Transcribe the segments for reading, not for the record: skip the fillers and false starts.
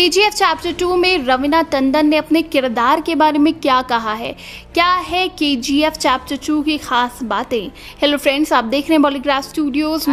KGF chapter 2 में रवीना टंडन ने अपने किरदार के बारे में क्या कहा है, क्या है केजीएफ चैप्टर 2 की खास बातें। हेलो फ्रेंड्स, आप देख रहे हैं बॉलीग्राफ स्टूडियोज।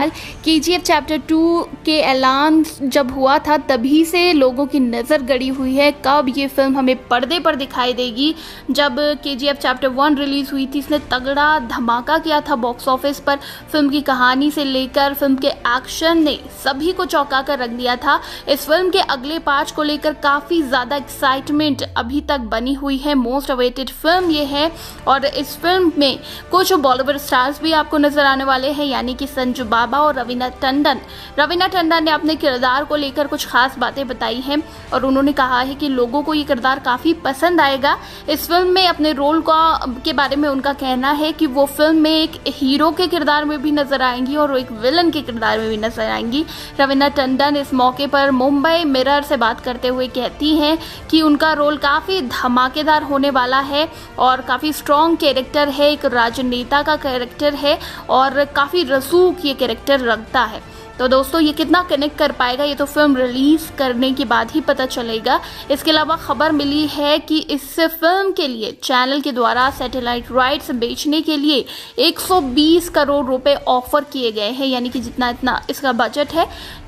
केजीएफ चैप्टर 2 के ऐलान जब हुआ था तभी से लोगों की नज़र गड़ी हुई है कब ये फिल्म हमें पर्दे पर दिखाई देगी। जब केजीएफ चैप्टर 1 रिलीज हुई थी, इसने तगड़ा धमाका किया था बॉक्स ऑफिस पर। फिल्म की कहानी से लेकर फिल्म के एक्शन ने सभी को चौंका कर रख दिया था। इस फिल्म के अगले पार्ट को लेकर काफी ज्यादा एक्साइटमेंट अभी तक बनी हुई है। मोस्ट अवेटेड फिल्म ये है और इस फिल्म में कुछ बॉलीवुड स्टार्स भी आपको नजर आने वाले हैं, यानी कि संजू बाबा और रवीना टंडन। रवीना टंडन ने अपने किरदार को लेकर कुछ खास बातें बताई हैं और उन्होंने कहा है कि लोगों को ये किरदार काफी पसंद आएगा। इस फिल्म में अपने रोल के बारे में उनका कहना है कि वो फिल्म में एक हीरो के किरदार में भी नजर आएंगी और एक विलन के किरदार में भी नजर आएंगी। रवीना टंडन इस मौके पर मुंबई मिरर से बात करते हुए कहती हैं कि उनका रोल काफ़ी धमाकेदार होने वाला है और काफ़ी स्ट्रॉन्ग कैरेक्टर है, एक राजनेता का कैरेक्टर है और काफ़ी रसूख ये कैरेक्टर रखता है। तो दोस्तों, ये कितना कनेक्ट कर पाएगा ये तो फिल्म रिलीज करने के बाद ही पता चलेगा। इसके अलावा खबर मिली है कि इस फिल्म के लिए चैनल के द्वारा सैटेलाइट राइट्स बेचने के लिए 120 करोड़ रुपए ऑफर किए गए हैं, यानी कि जितना इसका बजट है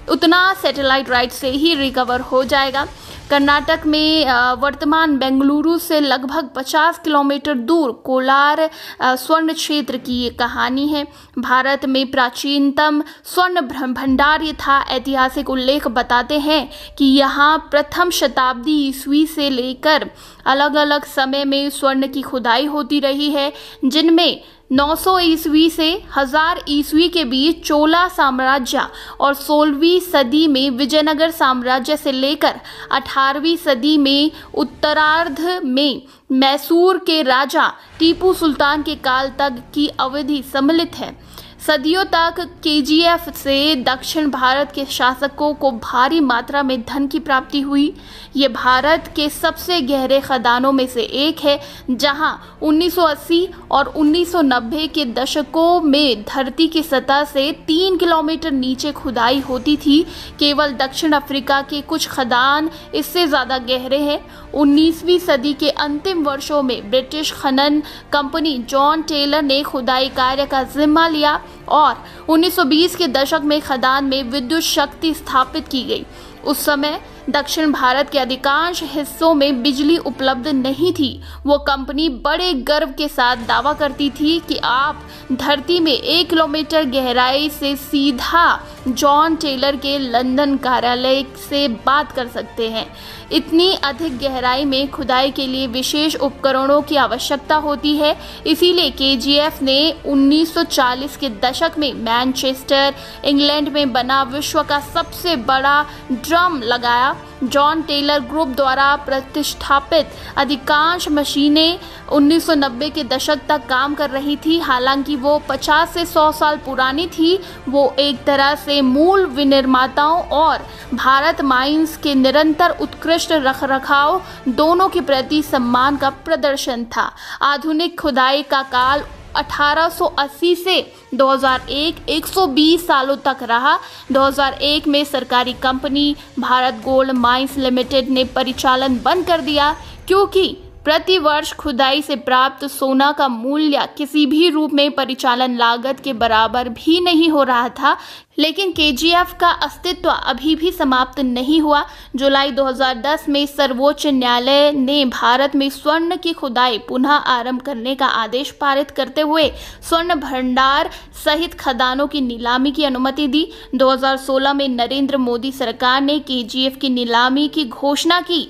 उतना सैटेलाइट राइट से ही रिकवर हो जाएगा। कर्नाटक में वर्तमान बेंगलुरु से लगभग 50 किलोमीटर दूर कोलार स्वर्ण क्षेत्र की ये कहानी है। भारत में प्राचीनतम स्वर्ण भंडार ये था। ऐतिहासिक उल्लेख बताते हैं कि यहाँ प्रथम शताब्दी ईस्वी से लेकर अलग अलग समय में स्वर्ण की खुदाई होती रही है, जिनमें 900 ईस्वी से 1000 ईस्वी के बीच चोला साम्राज्य और 16वीं सदी में विजयनगर साम्राज्य से लेकर 18वीं सदी में उत्तरार्ध में मैसूर के राजा टीपू सुल्तान के काल तक की अवधि सम्मिलित है। सदियों तक केजीएफ से दक्षिण भारत के शासकों को भारी मात्रा में धन की प्राप्ति हुई। ये भारत के सबसे गहरे खदानों में से एक है, जहां 1980 और 1990 के दशकों में धरती की सतह से 3 किलोमीटर नीचे खुदाई होती थी। केवल दक्षिण अफ्रीका के कुछ खदान इससे ज़्यादा गहरे हैं। 19वीं सदी के अंतिम वर्षों में ब्रिटिश खनन कंपनी जॉन टेलर ने खुदाई कार्य का जिम्मा लिया और 1920 के दशक में खदान में विद्युत शक्ति स्थापित की गई। उस समय दक्षिण भारत के अधिकांश हिस्सों में बिजली उपलब्ध नहीं थी। वो कंपनी बड़े गर्व के साथ दावा करती थी कि आप धरती में 1 किलोमीटर गहराई से सीधा जॉन टेलर के लंदन कार्यालय से बात कर सकते हैं। इतनी अधिक गहराई में खुदाई के लिए विशेष उपकरणों की आवश्यकता होती है। इसीलिए केजीएफ ने 1940 के दशक में मैनचेस्टर, इंग्लैंड में बना विश्व का सबसे बड़ा ड्रम लगाया। जॉन टेलर ग्रुप द्वारा प्रतिष्ठापित अधिकांश मशीनें 1990 के दशक तक काम कर रही थी। हालांकि वो 50 से 100 साल पुरानी थी। वो एक तरह से मूल विनिर्माताओं और भारत माइंस के निरंतर उत्कृष्ट रखरखाव दोनों के प्रति सम्मान का प्रदर्शन था। आधुनिक खुदाई का काल 1880 से 2001 120 सालों तक रहा। 2001 में सरकारी company Bharat gold mines limited ने परिचालन बंद कर दिया, क्योंकि प्रति वर्ष खुदाई से प्राप्त सोना का मूल्य किसी भी रूप में परिचालन लागत के बराबर भी नहीं हो रहा था। लेकिन केजीएफ का अस्तित्व अभी भी समाप्त नहीं हुआ। जुलाई 2010 में सर्वोच्च न्यायालय ने भारत में स्वर्ण की खुदाई पुनः आरंभ करने का आदेश पारित करते हुए स्वर्ण भंडार सहित खदानों की नीलामी की अनुमति दी। 2016 में नरेंद्र मोदी सरकार ने केजीएफ की नीलामी की घोषणा की।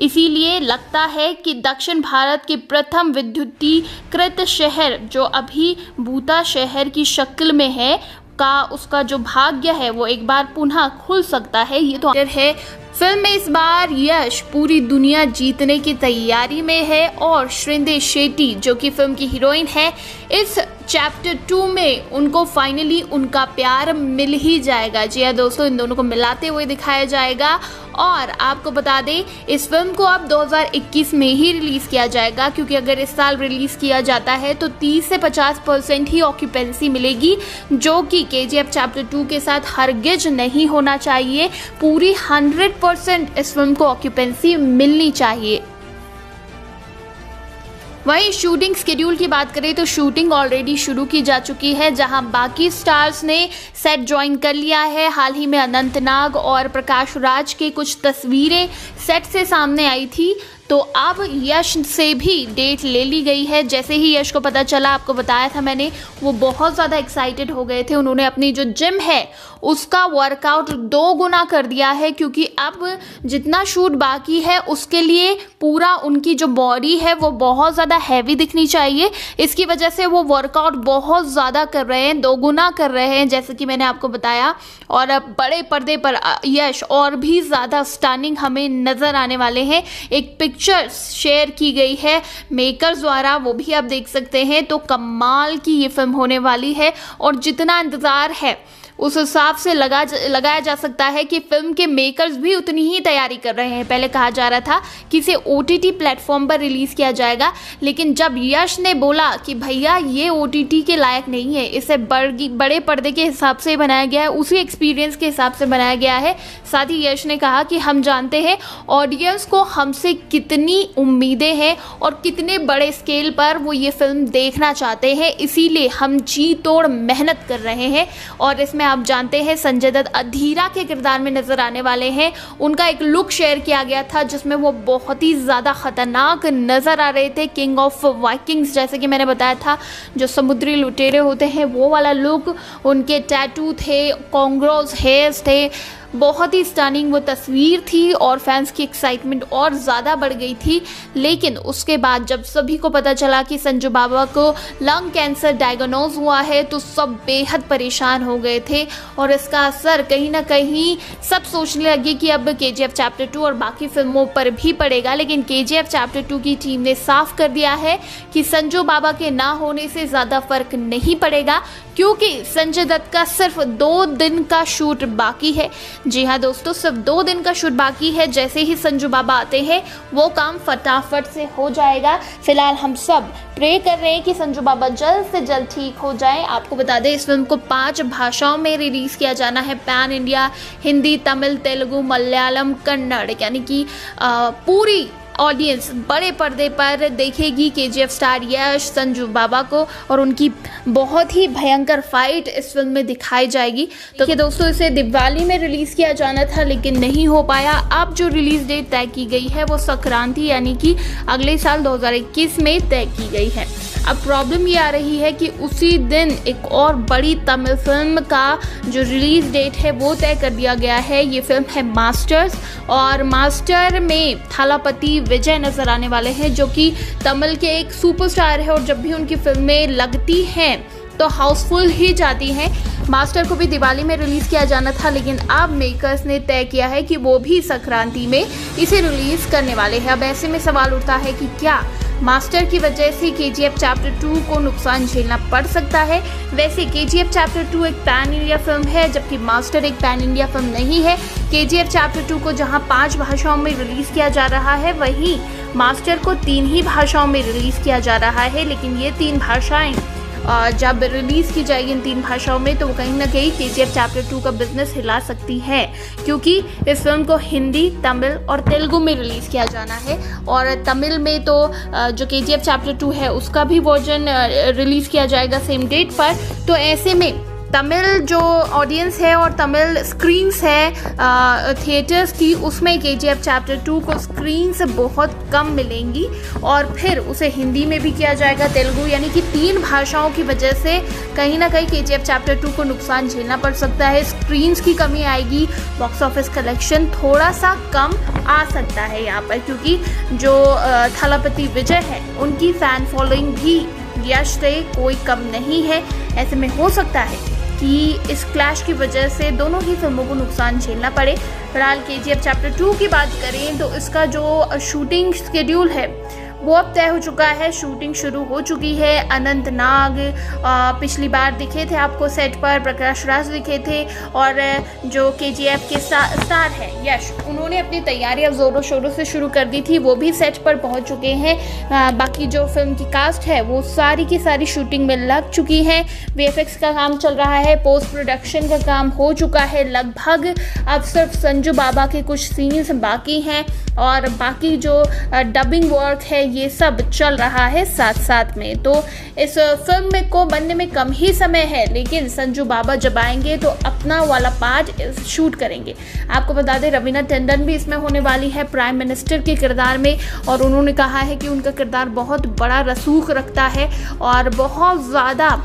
इसीलिए लगता है कि दक्षिण भारत के प्रथम विद्युतीकृत शहर, जो अभी भूता शहर की शक्ल में है, उसका जो भाग्य है वो एक बार पुनः खुल सकता है। ये तो है। फिल्म में इस बार यश पूरी दुनिया जीतने की तैयारी में है और श्रीदेवी शेट्टी, जो कि फिल्म की हीरोइन है, इस चैप्टर 2 में उनको फाइनली उनका प्यार मिल ही जाएगा। जी हाँ दोस्तों, इन दोनों को मिलाते हुए दिखाया जाएगा। और आपको बता दें, इस फिल्म को अब 2021 में ही रिलीज किया जाएगा, क्योंकि अगर इस साल रिलीज किया जाता है तो 30 से 50% ही ऑक्यूपेंसी मिलेगी, जो कि केजीएफ चैप्टर 2 के साथ हरगिज नहीं होना चाहिए। पूरी 100% 100% इस फिल्म को ऑक्यूपेंसी मिलनी चाहिए। वहीं शूटिंग शेड्यूल की बात करें तो शूटिंग ऑलरेडी शुरू की जा चुकी है, जहां बाकी स्टार्स ने सेट ज्वाइन कर लिया है। हाल ही में अनंतनाग और प्रकाश राज की कुछ तस्वीरें सेट से सामने आई थी, तो अब यश से भी डेट ले ली गई है। जैसे ही यश को पता चला, आपको बताया था मैंने, वो बहुत ज़्यादा एक्साइटेड हो गए थे। उन्होंने अपनी जो जिम है उसका वर्कआउट 2 गुना कर दिया है, क्योंकि अब जितना शूट बाकी है उसके लिए पूरा उनकी जो बॉडी है वो बहुत ज़्यादा हैवी दिखनी चाहिए। इसकी वजह से वो वर्कआउट बहुत ज़्यादा कर रहे हैं, 2 गुना कर रहे हैं, जैसे कि मैंने आपको बताया। और अब बड़े पर्दे पर यश और भी ज़्यादा स्टनिंग हमें नज़र आने वाले हैं। एक पिक्चर्स शेयर की गई है मेकर्स द्वारा, वो भी आप देख सकते हैं। तो कमाल की ये फिल्म होने वाली है, और जितना इंतज़ार है उस हिसाब से लगाया जा सकता है कि फिल्म के मेकर्स भी उतनी ही तैयारी कर रहे हैं। पहले कहा जा रहा था कि इसे OTT प्लेटफॉर्म पर रिलीज़ किया जाएगा, लेकिन जब यश ने बोला कि भैया ये OTT के लायक नहीं है, इसे बड़े पर्दे के हिसाब से बनाया गया है, उसी एक्सपीरियंस के हिसाब से बनाया गया है। साथ ही यश ने कहा कि हम जानते हैं ऑडियंस को हमसे कितनी उम्मीदें हैं और कितने बड़े स्केल पर वो ये फिल्म देखना चाहते हैं, इसीलिए हम जी तोड़ मेहनत कर रहे हैं। और इसमें आप जानते हैं संजय दत्त अधीरा के किरदार में नजर आने वाले हैं। उनका एक लुक शेयर किया गया था जिसमें वो बहुत ही ज़्यादा खतरनाक नज़र आ रहे थे, किंग ऑफ वाइकिंग्स, जैसे कि मैंने बताया था, जो समुद्री लुटेरे होते हैं वो वाला लुक। उनके टैटू थे, कॉन्ग्रोज हेयर्स थे, बहुत ही स्टनिंग वो तस्वीर थी, और फैंस की एक्साइटमेंट और ज़्यादा बढ़ गई थी। लेकिन उसके बाद जब सभी को पता चला कि संजू बाबा को लंग कैंसर डायग्नोज हुआ है, तो सब बेहद परेशान हो गए थे, और इसका असर कहीं ना कहीं सब सोचने लगे कि अब KGF चैप्टर 2 और बाकी फिल्मों पर भी पड़ेगा। लेकिन KGF चैप्टर 2 की टीम ने साफ कर दिया है कि संजू बाबा के ना होने से ज़्यादा फर्क नहीं पड़ेगा, क्योंकि संजय दत्त का सिर्फ 2 दिन का शूट बाकी है। जी हाँ दोस्तों, सिर्फ 2 दिन का शूट बाकी है। जैसे ही संजू बाबा आते हैं वो काम फटाफट से हो जाएगा। फिलहाल हम सब प्रे कर रहे हैं कि संजू बाबा जल्द से जल्द ठीक हो जाए। आपको बता दें, इस फिल्म को 5 भाषाओं में रिलीज़ किया जाना है, पैन इंडिया, हिंदी, तमिल, तेलुगु, मलयालम, कन्नड़, यानी कि पूरी ऑडियंस बड़े पर्दे पर देखेगी KGF स्टार यश, संजू बाबा को, और उनकी बहुत ही भयंकर फाइट इस फिल्म में दिखाई जाएगी। तो देखिए दोस्तों, इसे दिवाली में रिलीज़ किया जाना था लेकिन नहीं हो पाया। अब जो रिलीज़ डेट तय की गई है वो संक्रांति यानी कि अगले साल 2021 में तय की गई है। अब प्रॉब्लम ये आ रही है कि उसी दिन एक और बड़ी तमिल फिल्म का जो रिलीज डेट है वो तय कर दिया गया है। ये फिल्म है मास्टर्स, और मास्टर में थालापति विजय नजर आने वाले हैं, जो कि तमिल के एक सुपरस्टार है, और जब भी उनकी फिल्में लगती हैं तो हाउसफुल ही जाती हैं। मास्टर को भी दिवाली में रिलीज़ किया जाना था, लेकिन अब मेकर्स ने तय किया है कि वो भी संक्रांति में इसे रिलीज़ करने वाले हैं। अब ऐसे में सवाल उठता है कि क्या मास्टर की वजह से KGF चैप्टर 2 को नुकसान झेलना पड़ सकता है। वैसे KGF चैप्टर 2 एक पैन इंडिया फिल्म है, जबकि मास्टर एक पैन इंडिया फिल्म नहीं है। KGF चैप्टर 2 को जहां 5 भाषाओं में रिलीज़ किया जा रहा है, वहीं मास्टर को 3 ही भाषाओं में रिलीज़ किया जा रहा है। लेकिन ये 3 भाषाएं जब रिलीज़ की जाएगी इन 3 भाषाओं में, तो वो कहीं ना कहीं KGF चैप्टर 2 का बिजनेस हिला सकती है, क्योंकि इस फिल्म को हिंदी, तमिल और तेलुगु में रिलीज़ किया जाना है। और तमिल में तो जो KGF चैप्टर 2 है उसका भी वर्जन रिलीज़ किया जाएगा सेम डेट पर। तो ऐसे में तमिल जो ऑडियंस है और तमिल स्क्रीन्स है थिएटर्स की, उसमें KGF चैप्टर 2 को स्क्रीन्स बहुत कम मिलेंगी, और फिर उसे हिंदी में भी किया जाएगा, तेलुगु, यानी कि 3 भाषाओं की वजह से कहीं ना कहीं KGF चैप्टर 2 को नुकसान झेलना पड़ सकता है। स्क्रीन्स की कमी आएगी, बॉक्स ऑफिस कलेक्शन थोड़ा सा कम आ सकता है यहाँ पर, क्योंकि जो थालापति विजय है उनकी फ़ैन फॉलोइंग भी यश से कोई कम नहीं है। ऐसे में हो सकता है कि इस क्लैश की वजह से दोनों ही फिल्मों को नुकसान झेलना पड़े। फिलहाल KGF चैप्टर 2 की बात करें तो इसका जो शूटिंग शेड्यूल है वो अब तय हो चुका है, शूटिंग शुरू हो चुकी है। अनंतनाग पिछली बार दिखे थे आपको सेट पर, प्रकाश राज दिखे थे, और जो KGF के स्टार है यश, उन्होंने अपनी तैयारी अब जोरों शोरों से शुरू कर दी थी, वो भी सेट पर पहुंच चुके हैं। बाकी जो फिल्म की कास्ट है वो सारी की सारी शूटिंग में लग चुकी है। VFX का काम चल रहा है, पोस्ट प्रोडक्शन का काम हो चुका है लगभग। अब सिर्फ संजू बाबा के कुछ सीन्स बाकी हैं और बाकी जो डबिंग वर्क है ये सब चल रहा है साथ साथ में। तो इस फिल्म को बनने में कम ही समय है, लेकिन संजू बाबा जब आएंगे तो अपना वाला पार्ट शूट करेंगे। आपको बता दें रवीना टंडन भी इसमें होने वाली है प्राइम मिनिस्टर के किरदार में, और उन्होंने कहा है कि उनका किरदार बहुत बड़ा रसूख रखता है और बहुत ज़्यादा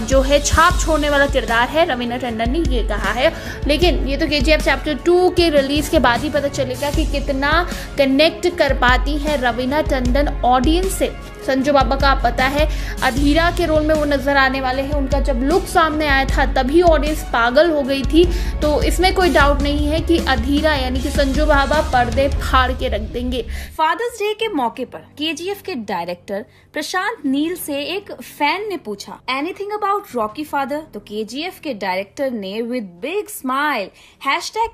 जो है छाप छोड़ने वाला किरदार है, रवीना टंडन ने ये कहा है। लेकिन ये तो KGF चैप्टर 2 के रिलीज़ के बाद ही पता चलेगा कि कितना कनेक्ट कर पाती है रवीना टंडन ऑडियंस से। संजू बाबा का आप पता है अधीरा के रोल में वो नजर आने वाले हैं, उनका जब लुक सामने आया था तभी ऑडियंस पागल हो गई थी। तो इसमें कोई डाउट नहीं है कि अधीरा यानी कि संजू बाबा पर्दे फाड़ के रख देंगे। फादर्स डे के मौके पर KGF के डायरेक्टर प्रशांत नील से एक फैन ने पूछा एनीथिंग अबाउट रॉकी फादर, तो KGF के डायरेक्टर ने with big smile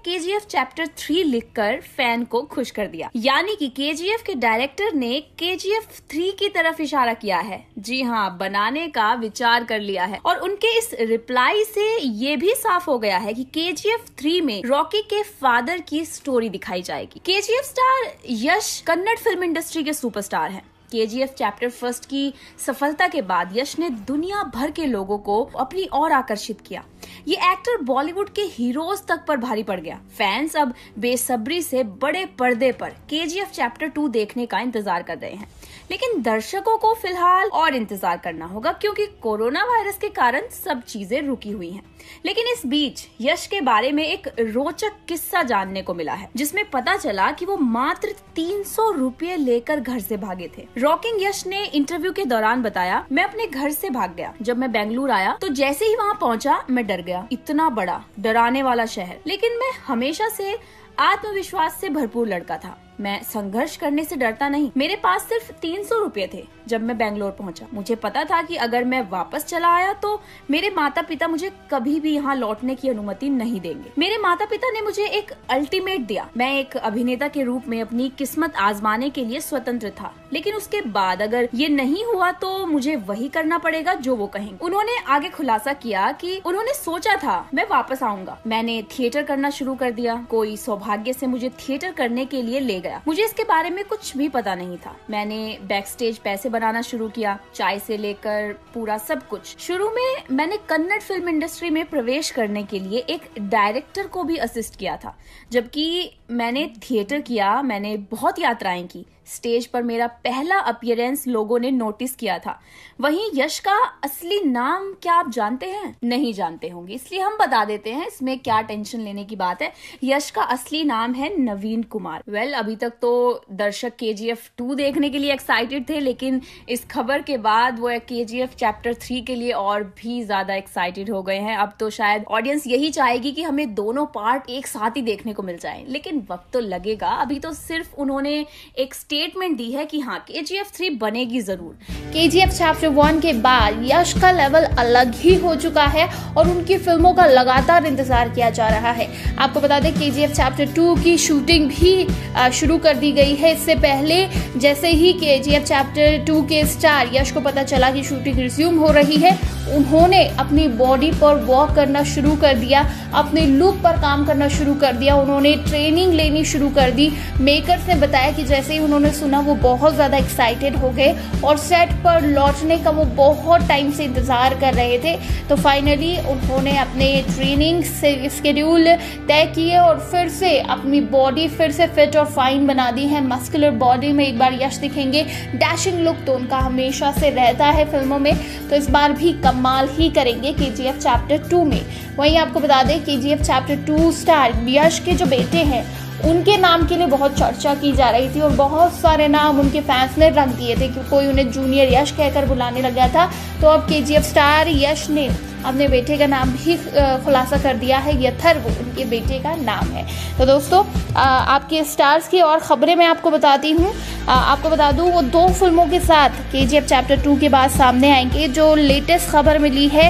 #KGF chapter 3 लिखकर फैन को खुश कर दिया। यानी कि KGF के डायरेक्टर ने KGF 3 की तरफ इशारा किया है। जी हाँ, बनाने का विचार कर लिया है। और उनके इस रिप्लाई से ये भी साफ हो गया है कि KGF 3 में रॉकी के फादर की स्टोरी दिखाई जाएगी। KGF स्टार यश कन्नड़ फिल्म इंडस्ट्री के सुपरस्टार हैं। KGF चैप्टर 1 की सफलता के बाद यश ने दुनिया भर के लोगों को अपनी ओर आकर्षित किया। ये एक्टर बॉलीवुड के हीरोज तक पर भारी पड़ गया। फैंस अब बेसब्री से बड़े पर्दे पर KGF चैप्टर 2 देखने का इंतजार कर रहे हैं। लेकिन दर्शकों को फिलहाल और इंतजार करना होगा, क्योंकि कोरोना वायरस के कारण सब चीजें रुकी हुई हैं। लेकिन इस बीच यश के बारे में एक रोचक किस्सा जानने को मिला है, जिसमें पता चला कि वो मात्र 300 रुपये लेकर घर से भागे थे। रॉकिंग यश ने इंटरव्यू के दौरान बताया, मैं अपने घर से भाग गया। जब मैं बेंगलुरु आया तो जैसे ही वहाँ पहुँचा मैं डर गया। इतना बड़ा डराने वाला शहर, लेकिन मैं हमेशा से आत्मविश्वास से भरपूर लड़का था। मैं संघर्ष करने से डरता नहीं। मेरे पास सिर्फ 300 रुपये थे जब मैं बेंगलोर पहुंचा। मुझे पता था कि अगर मैं वापस चला आया तो मेरे माता पिता मुझे कभी भी यहाँ लौटने की अनुमति नहीं देंगे। मेरे माता पिता ने मुझे एक अल्टीमेट दिया। मैं एक अभिनेता के रूप में अपनी किस्मत आजमाने के लिए स्वतंत्र था, लेकिन उसके बाद अगर ये नहीं हुआ तो मुझे वही करना पड़ेगा जो वो कहेंगे। उन्होंने आगे खुलासा किया कि उन्होंने सोचा था मैं वापस आऊंगा। मैंने थिएटर करना शुरू कर दिया। कोई सौभाग्य से मुझे थिएटर करने के लिए ले गया। मुझे इसके बारे में कुछ भी पता नहीं था। मैंने बैक स्टेज पैसे बनाना शुरू किया, चाय से लेकर पूरा सब कुछ। शुरू में मैंने कन्नड़ फिल्म इंडस्ट्री में प्रवेश करने के लिए एक डायरेक्टर को भी असिस्ट किया था। जबकि मैंने थिएटर किया, मैंने बहुत यात्राएं की। स्टेज पर मेरा पहला अपीयरेंस लोगों ने नोटिस किया था। वहीं यश का असली नाम क्या आप जानते हैं? नहीं जानते होंगे, इसलिए हम बता देते हैं, इसमें क्या टेंशन लेने की बात है। यश का असली नाम है नवीन कुमार। अभी तक तो दर्शक KGF 2 देखने के लिए एक्साइटेड थे, लेकिन इस खबर के बाद वो KGF चैप्टर 3 के लिए और भी ज्यादा एक्साइटेड हो गए हैं। अब तो शायद ऑडियंस यही चाहेगी कि हमें दोनों पार्ट एक साथ ही देखने को मिल जाए, लेकिन वक्त तो लगेगा। अभी तो सिर्फ उन्होंने एक स्टेटमेंट दी है कि हाँ, KGF 3 बनेगी जरूर। KGF चैप्टर 1 के बाद यश का लेवल अलग ही हो चुका है और उनकी फिल्मों का लगातार इंतजार किया जा रहा है। आपको बता दें KGF चैप्टर 2 की शूटिंग भी शुरू कर दी गई है। इससे पहले जैसे ही KGF चैप्टर 2 के स्टार यश को पता चला कि शूटिंग रिज्यूम हो रही है, उन्होंने अपनी बॉडी पर वर्क करना शुरू कर दिया, अपने लुक पर काम करना शुरू कर दिया। उन्होंने ट्रेनिंग लेनी शुरू कर दी। मेकर्स ने बताया कि जैसे ही उन्होंने सुना वो बहुत ज़्यादा एक्साइटेड हो गए और सेट पर लौटने का वो बहुत टाइम से इंतज़ार कर रहे थे। तो फाइनली उन्होंने अपने ट्रेनिंग से स्केड्यूल तय किए और फिर से अपनी बॉडी फिर से फिट और फाइन बना दी है। मस्कुलर बॉडी में एक बार यश दिखेंगे। डैशिंग लुक तो उनका हमेशा से रहता है फिल्मों में, तो इस बार भी कमाल ही करेंगे KGF चैप्टर 2 में। वहीं आपको बता दें KGF चैप्टर 2 स्टार यश के जो बेटे हैं उनके नाम के लिए बहुत चर्चा की जा रही थी और बहुत सारे नाम उनके फैंस ने रख दिए थे कि कोई उन्हें जूनियर यश कहकर बुलाने लग गया था। तो अब KGF स्टार यश ने अपने बेटे का नाम भी खुलासा कर दिया है। यथर्व उनके बेटे का नाम है। तो दोस्तों आपके स्टार्स की और खबरें मैं आपको बताती हूँ। आपको बता दूँ वो 2 फिल्मों के साथ KGF चैप्टर 2 के बाद सामने आएंगे। जो लेटेस्ट खबर मिली है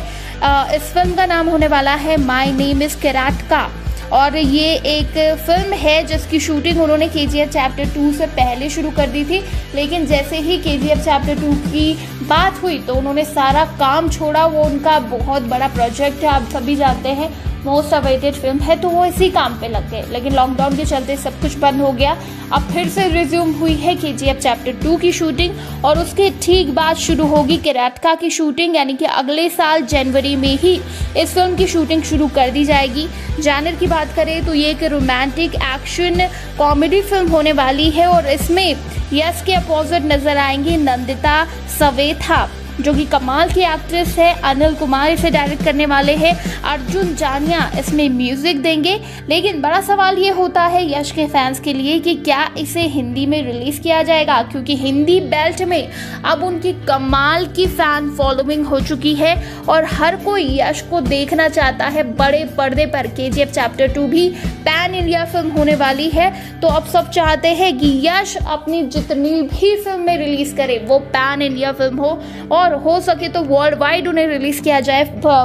इस फिल्म का नाम होने वाला है माय नेम इज़ कराटका, और ये एक फिल्म है जिसकी शूटिंग उन्होंने KGF चैप्टर 2 से पहले शुरू कर दी थी, लेकिन जैसे ही KGF चैप्टर 2 की बात हुई तो उन्होंने सारा काम छोड़ा। वो उनका बहुत बड़ा प्रोजेक्ट है, आप सभी जानते हैं, मोस्ट अवेटेड फिल्म है, तो वो इसी काम पे लग गए। लेकिन लॉकडाउन के चलते सब कुछ बंद हो गया। अब फिर से रिज्यूम हुई है KGF चैप्टर 2 की शूटिंग, और उसके ठीक बाद शुरू होगी कराटका की शूटिंग, यानी कि अगले साल जनवरी में ही इस फिल्म की शूटिंग शुरू कर दी जाएगी। जॉनर की बात करें तो ये एक रोमांटिक एक्शन कॉमेडी फिल्म होने वाली है, और इसमें यश के अपोजिट नजर आएंगी नंदिता सवेथा, जो कि कमाल की एक्ट्रेस है। अनिल कुमार इसे डायरेक्ट करने वाले हैं। अर्जुन जानिया इसमें म्यूजिक देंगे। लेकिन बड़ा सवाल ये होता है यश के फैंस के लिए कि क्या इसे हिंदी में रिलीज किया जाएगा, क्योंकि हिंदी बेल्ट में अब उनकी कमाल की फैन फॉलोइंग हो चुकी है और हर कोई यश को देखना चाहता है बड़े पर्दे पर। KGF चैप्टर 2 भी पैन इंडिया फिल्म होने वाली है, तो अब सब चाहते हैं कि यश अपनी जितनी भी फिल्म में रिलीज करे वो पैन इंडिया फिल्म हो, और हो सके तो वर्ल्ड वाइड उन्हें रिलीज किया जाए,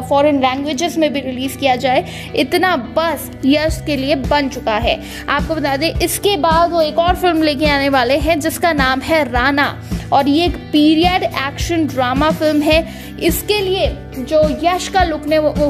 फॉरेन लैंग्वेजेस में भी रिलीज किया जाए। इतना बस यश के लिए बन चुका है। आपको बता दें इसके बाद वो एक और फिल्म लेके आने वाले हैं जिसका नाम है राणा, और ये एक पीरियड एक्शन ड्रामा फिल्म है। इसके लिए जो यश का लुक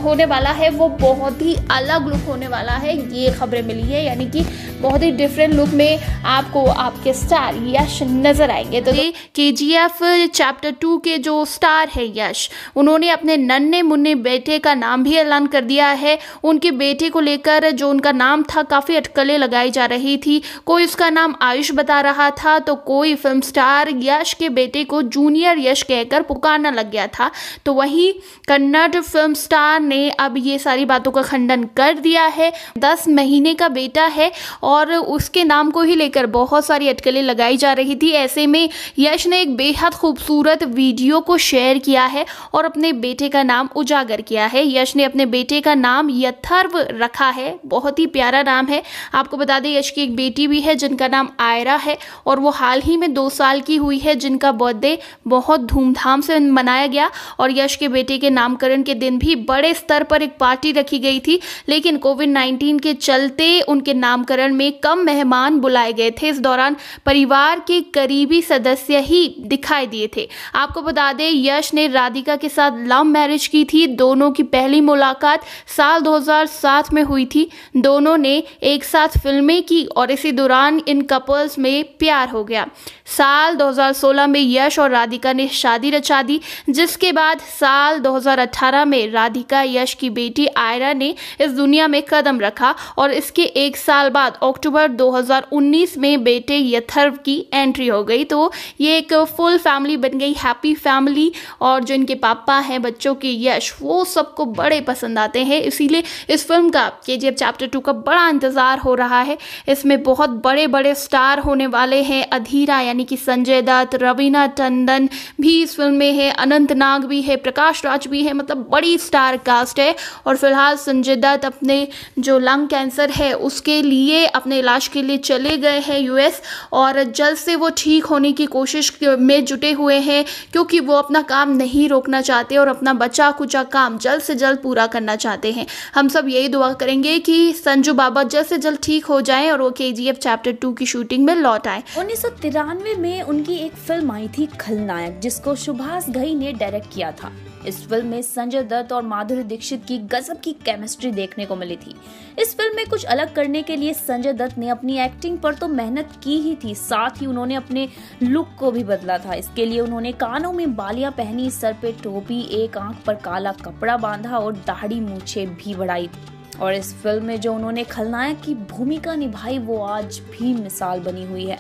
होने वाला है वो बहुत ही अलग लुक होने वाला है, ये खबरें मिली है, यानी कि बहुत ही डिफरेंट लुक में आपको आपके स्टार यश नजर आएंगे। तो ये KGF चैप्टर 2 के जो स्टार है यश, उन्होंने अपने नन्हे मुन्ने बेटे का नाम भी ऐलान कर दिया है। उनके बेटे को लेकर जो उनका नाम था काफ़ी अटकलें लगाई जा रही थी। कोई उसका नाम आयुष बता रहा था, तो कोई फिल्म स्टार यश के बेटे को जूनियर यश कहकर पुकारना लग गया था। तो वही कन्नड़ फिल्म स्टार ने अब ये सारी बातों का खंडन कर दिया है। 10 महीने का बेटा है और उसके नाम को ही लेकर बहुत सारी अटकलें लगाई जा रही थी। ऐसे में यश ने एक बेहद खूबसूरत वीडियो को शेयर किया है और अपने बेटे का नाम उजागर किया है। यश ने अपने बेटे का नाम यथर्व रखा है, बहुत ही प्यारा नाम है। आपको बता दें यश की एक बेटी भी है जिनका नाम आयरा है, और वो हाल ही में 2 साल की हुई है, जिनका बर्थडे बहुत धूमधाम से मनाया गया। और यश के बेटे के नामकरण के दिन भी बड़े स्तर पर एक पार्टी रखी गई थी, लेकिन कोविड-19 के चलते उनके नामकरण में कम मेहमान बुलाए गए थे। इस दौरान परिवार के करीबी सदस्य ही दिखाई दिए थे। आपको बता दें यश ने राधिका के साथ लव मैरिज की थी। दोनों की पहली मुलाकात साल 2007 में हुई थी। दोनों ने एक साथ फिल्में की और इसी दौरान इन कपल्स में प्यार हो गया। साल 2016 में यश और राधिका ने शादी रचा दी, जिसके बाद साल 2018 में राधिका यश की बेटी आयरा ने इस दुनिया में कदम रखा, और इसके 1 साल बाद अक्टूबर 2019 में बेटे यथर्व की एंट्री हो गई। तो ये एक फुल फैमिली बन गई, हैप्पी फैमिली। और जो इनके पापा हैं बच्चों के यश, वो सबको बड़े पसंद आते हैं। इसीलिए इस फिल्म का KGF चैप्टर 2 का बड़ा इंतजार हो रहा है। इसमें बहुत बड़े बड़े स्टार होने वाले हैं। अधीरा यानी कि संजय दत्त, रवीना टंडन भी इस फिल्म में है, अनंत नाग भी है, प्रकाश राज भी है, मतलब बड़ी स्टार कास्ट है। और फिलहाल संजय दत्त अपने जो लंग कैंसर है उसके लिए अपने इलाज के लिए चले गए हैं US, और जल्द से वो ठीक होने की कोशिश में जुटे हुए हैं, क्योंकि वो अपना काम नहीं रोकना चाहते और अपना बचा कुचा काम जल्द से जल्द पूरा करना चाहते हैं। हम सब यही दुआ करेंगे कि संजू बाबा जल्द से जल्द ठीक हो जाएं और वो KGF चैप्टर 2 की शूटिंग में लौट आए। 1993 में उनकी एक फिल्म आई थी खलनायक, जिसको सुभाष घई ने डायरेक्ट किया था। इस फिल्म में संजय दत्त और माधुरी दीक्षित की गजब की केमिस्ट्री देखने को मिली थी। इस फिल्म में कुछ अलग करने के लिए संजय दत्त ने अपनी एक्टिंग पर तो मेहनत की ही थी, साथ ही उन्होंने अपने लुक को भी बदला था। इसके लिए उन्होंने कानों में बालियां पहनी, सर पे टोपी, एक आंख पर काला कपड़ा बांधा और दाढ़ी मूछें भी बढ़ाई थी। और इस फिल्म में जो उन्होंने खलनायक की भूमिका निभाई वो आज भी मिसाल बनी हुई है।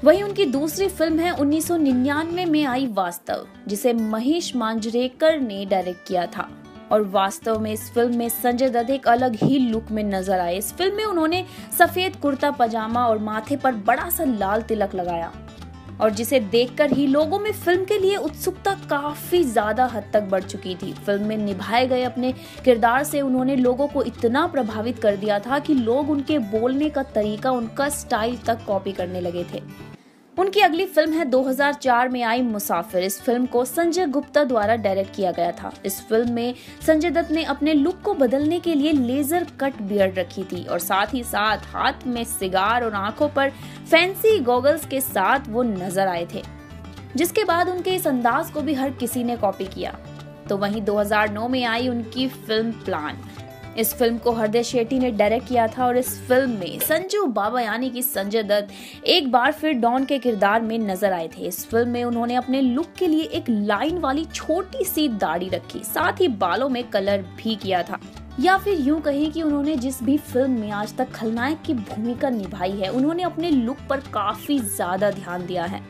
वहीं उनकी दूसरी फिल्म है 1999 में आई वास्तव, जिसे महेश मांजरेकर ने डायरेक्ट किया था। और वास्तव में इस फिल्म में संजय दत्त एक अलग ही लुक में नजर आए। इस फिल्म में उन्होंने सफेद कुर्ता पजामा और माथे पर बड़ा सा लाल तिलक लगाया। और जिसे देखकर ही लोगों में फिल्म के लिए उत्सुकता काफी ज्यादा हद तक बढ़ चुकी थी। फिल्म में निभाए गए अपने किरदार से उन्होंने लोगों को इतना प्रभावित कर दिया था कि लोग उनके बोलने का तरीका, उनका स्टाइल तक कॉपी करने लगे थे। उनकी अगली फिल्म है 2004 में आई मुसाफिर। इस फिल्म को संजय गुप्ता द्वारा डायरेक्ट किया गया था। इस फिल्म में संजय दत्त ने अपने लुक को बदलने के लिए लेजर कट बियर्ड रखी थी और साथ ही साथ हाथ में सिगार और आंखों पर फैंसी गॉगल्स के साथ वो नजर आए थे, जिसके बाद उनके इस अंदाज को भी हर किसी ने कॉपी किया। तो वहीं 2009 में आई उनकी फिल्म प्लान। इस फिल्म को हृदय शेट्टी ने डायरेक्ट किया था और इस फिल्म में संजू बाबा यानी कि संजय दत्त एक बार फिर डॉन के किरदार में नजर आए थे। इस फिल्म में उन्होंने अपने लुक के लिए एक लाइन वाली छोटी सी दाढ़ी रखी, साथ ही बालों में कलर भी किया था। या फिर यूं कहें कि उन्होंने जिस भी फिल्म में आज तक खलनायक की भूमिका निभाई है, उन्होंने अपने लुक पर काफी ज्यादा ध्यान दिया है।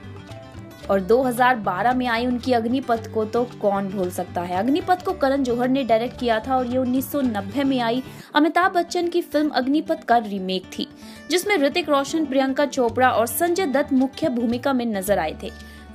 और 2012 में आई उनकी अग्निपथ को तो कौन भूल सकता है। अग्निपथ को करण जौहर ने डायरेक्ट किया था और ये 1990 में आई अमिताभ बच्चन की फिल्म अग्निपथ का रीमेक थी, जिसमें ऋतिक रोशन, प्रियंका चोपड़ा और संजय दत्त मुख्य भूमिका में नजर आए थे।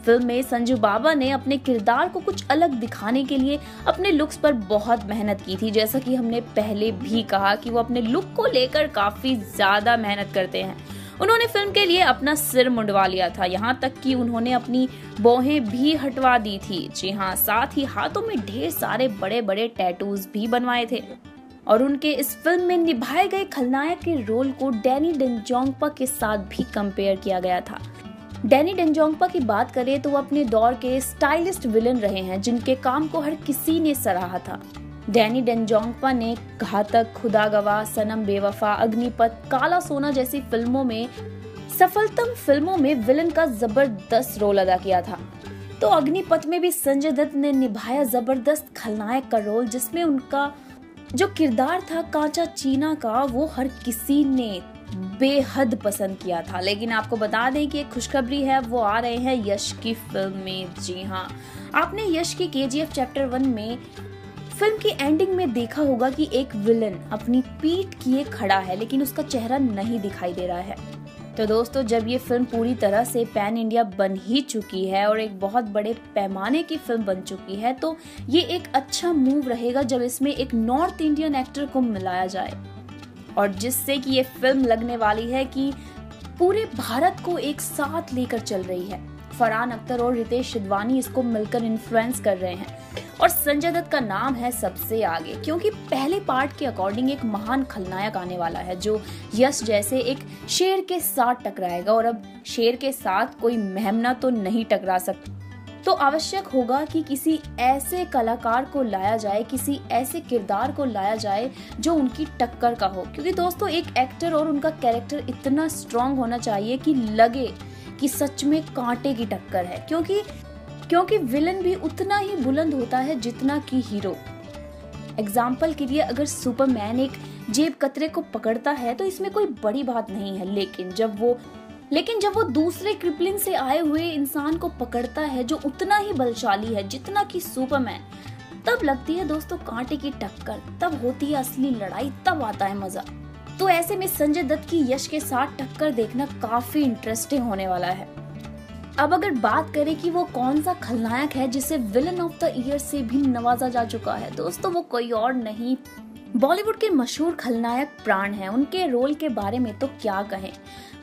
फिल्म में संजू बाबा ने अपने किरदार को कुछ अलग दिखाने के लिए अपने लुक्स पर बहुत मेहनत की थी। जैसा कि हमने पहले भी कहा कि वो अपने लुक को लेकर काफी ज्यादा मेहनत करते हैं। उन्होंने फिल्म के लिए अपना सिर मुंडवा लिया था, यहाँ तक कि उन्होंने अपनी भौहें भी हटवा दी थी। जी हाँ, साथ ही हाथों में ढेर सारे बड़े बड़े टैटूज भी बनवाए थे। और उनके इस फिल्म में निभाए गए खलनायक के रोल को डैनी डेंजोंगपा के साथ भी कंपेयर किया गया था। डैनी डेंजोंगपा की बात करें तो वो अपने दौर के स्टाइलिस्ट विलन रहे हैं, जिनके काम को हर किसी ने सराहा था। डैनी डेंजोंगपा ने घातक, खुदा गवाह, सनम बेवफा, अग्निपथ, काला सोना जैसी फिल्मों में, सफलतम फिल्मों में विलन का जबरदस्त रोल अदा किया था। तो अग्निपथ में भी संजय दत्त ने निभाया जबरदस्त खलनायक का रोल, जिसमें उनका जो किरदार था कांचा चीना का, वो हर किसी ने बेहद पसंद किया था। लेकिन आपको बता दें कि एक खुशखबरी है, वो आ रहे हैं यश की फिल्म में। जी हाँ, आपने यश की KGF चैप्टर 1 में फिल्म की एंडिंग में देखा होगा कि एक विलन अपनी पीठ किए खड़ा है, लेकिन उसका चेहरा नहीं दिखाई दे रहा है। तो दोस्तों, जब ये फिल्म पूरी तरह से पैन इंडिया बन ही चुकी है और एक बहुत बड़े पैमाने की फिल्म बन चुकी है, तो ये एक अच्छा मूव रहेगा जब इसमें एक नॉर्थ इंडियन एक्टर को मिलाया जाए, और जिससे कि ये फिल्म लगने वाली है कि पूरे भारत को एक साथ लेकर चल रही है। फरहान अख्तर और रितेश सिधवानी इसको मिलकर इन्फ्लुएंस कर रहे हैं और संजय दत्त का नाम है सबसे आगे, क्योंकि पहले पार्ट के अकॉर्डिंग एक महान खलनायक आने वाला है जो यश जैसे एक शेर के साथ टकराएगा। और अब शेर के साथ कोई मेमना तो नहीं टकरा सकता, तो आवश्यक होगा कि किसी ऐसे कलाकार को लाया जाए, किसी ऐसे किरदार को लाया जाए जो उनकी टक्कर का हो। क्योंकि दोस्तों, एक एक्टर और उनका कैरेक्टर इतना स्ट्रांग होना चाहिए कि लगे कि सच में कांटे की टक्कर है, क्योंकि विलन भी उतना ही बुलंद होता है जितना कि हीरो। एग्जाम्पल के लिए, अगर सुपरमैन एक जेब कतरे को पकड़ता है तो इसमें कोई बड़ी बात नहीं है, लेकिन जब वो दूसरे क्रिपलिन से आए हुए इंसान को पकड़ता है जो उतना ही बलशाली है जितना कि सुपरमैन, तब लगती है दोस्तों कांटे की टक्कर, तब होती है असली लड़ाई, तब आता है मजा। तो ऐसे में संजय दत्त की यश के साथ टक्कर देखना काफी इंटरेस्टिंग होने वाला है। अब अगर बात करें कि वो कौन सा खलनायक है जिसे विलन ऑफ द ईयर से भी नवाजा जा चुका है, दोस्तों वो कोई और नहीं, बॉलीवुड के मशहूर खलनायक प्राण हैं। उनके रोल के बारे में तो क्या कहें,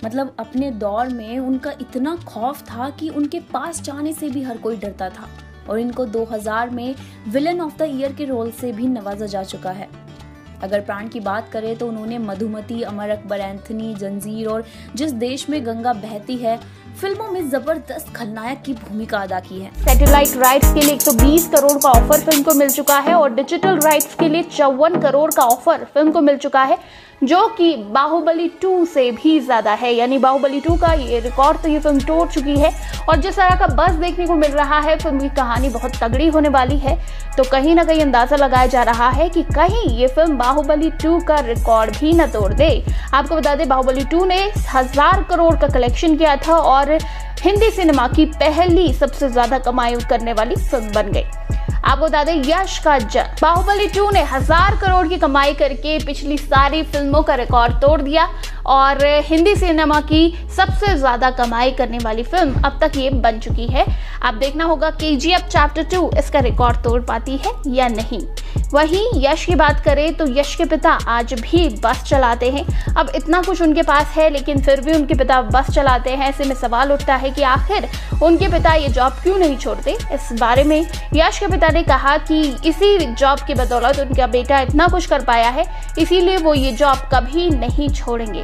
मतलब अपने दौर में उनका इतना खौफ था कि उनके पास जाने से भी हर कोई डरता था, और इनको 2000 में विलन ऑफ द ईयर के रोल से भी नवाजा जा चुका है। अगर प्राण की बात करें तो उन्होंने मधुमती, अमर अकबर एंथनी, जंजीर और जिस देश में गंगा बहती है फिल्मों में जबरदस्त खलनायक की भूमिका अदा की है। सैटेलाइट राइट्स के लिए 120 करोड़ का ऑफर फिल्म को मिल चुका है और डिजिटल राइट्स के लिए 54 करोड़ का ऑफर फिल्म को मिल चुका है, जो कि बाहुबली 2 से भी ज्यादा है। यानी बाहुबली 2 का ये रिकॉर्ड तो ये फिल्म तोड़ चुकी है, और जिस तरह का बज़ देखने को मिल रहा है, फिल्म की कहानी बहुत तगड़ी होने वाली है। तो कहीं ना कहीं अंदाजा लगाया जा रहा है कि कहीं ये फिल्म बाहुबली 2 का रिकॉर्ड भी न तोड़ दे। आपको बता दें, बाहुबली 2 ने 1000 करोड़ का कलेक्शन किया था और हिंदी सिनेमा की पहली सबसे ज्यादा कमाई करने वाली फिल्म बन गई। आपको बता दें यश का जन्म बाहुबली 2 ने 1000 करोड़ की कमाई करके पिछली सारी फिल्मों का रिकॉर्ड तोड़ दिया और हिंदी सिनेमा की सबसे ज्यादा कमाई करने वाली फिल्म अब तक ये बन चुकी है। अब देखना होगा KGF चैप्टर 2 इसका रिकॉर्ड तोड़ पाती है या नहीं। वहीं यश की बात करें तो यश के पिता आज भी बस चलाते हैं। अब इतना कुछ उनके पास है लेकिन फिर भी उनके पिता बस चलाते हैं। ऐसे में सवाल उठता है कि आखिर उनके पिता ये जॉब क्यों नहीं छोड़ते। इस बारे में यश के पिता ने कहा कि इसी जॉब की बदौलत उनका बेटा इतना कुछ कर पाया है, इसीलिए वो ये जॉब कभी नहीं छोड़ेंगे।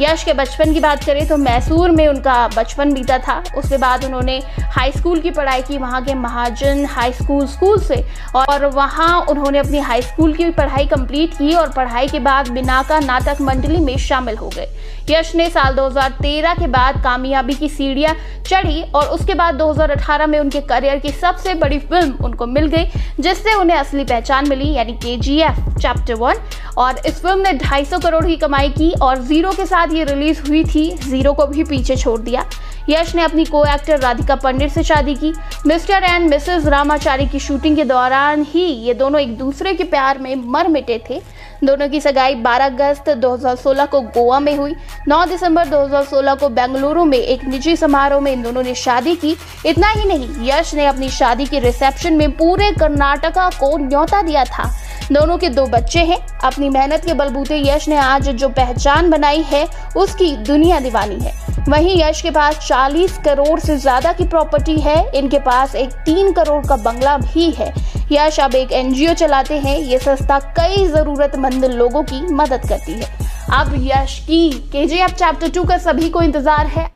यश के बचपन की बात करें तो मैसूर में उनका बचपन बीता था। उसके बाद उन्होंने हाई स्कूल की पढ़ाई की वहाँ के महाजन हाई स्कूल से, और वहाँ उन्होंने अपनी हाई स्कूल की पढ़ाई कंप्लीट की और पढ़ाई के बाद बिनाका नाटक मंडली में शामिल हो गए। यश ने साल 2013 के बाद कामयाबी की सीढ़ियां चढ़ी और उसके बाद 2018 में उनके करियर की सबसे बड़ी फिल्म उनको मिल गई, जिससे उन्हें असली पहचान मिली, यानी KGF चैप्टर 1। और इस फिल्म ने 250 करोड़ की कमाई की और जीरो के साथ ये रिलीज हुई थी, जीरो को भी पीछे छोड़ दिया। यश ने अपनी को एक्टर राधिका पंडित से शादी की। मिस्टर एंड मिसेस रामाचारी की शूटिंग के दौरान ही ये दोनों एक दूसरे के प्यार में मर मिटे थे। दोनों की सगाई 12 अगस्त 2016 को गोवा में हुई। 9 दिसंबर 2016 को बेंगलुरु में एक निजी समारोह में इन दोनों ने शादी की। इतना ही नहीं, यश ने अपनी शादी के रिसेप्शन में पूरे कर्नाटका को न्योता दिया था। दोनों के 2 बच्चे हैं। अपनी मेहनत के बलबूते यश ने आज जो पहचान बनाई है उसकी दुनिया दीवानी है। वहीं यश के पास 40 करोड़ से ज्यादा की प्रॉपर्टी है। इनके पास एक 3 करोड़ का बंगला भी है। यश अब एक NGO चलाते हैं। ये संस्था कई जरूरतमंद लोगों की मदद करती है। अब यश की KGF चैप्टर 2 का सभी को इंतजार है।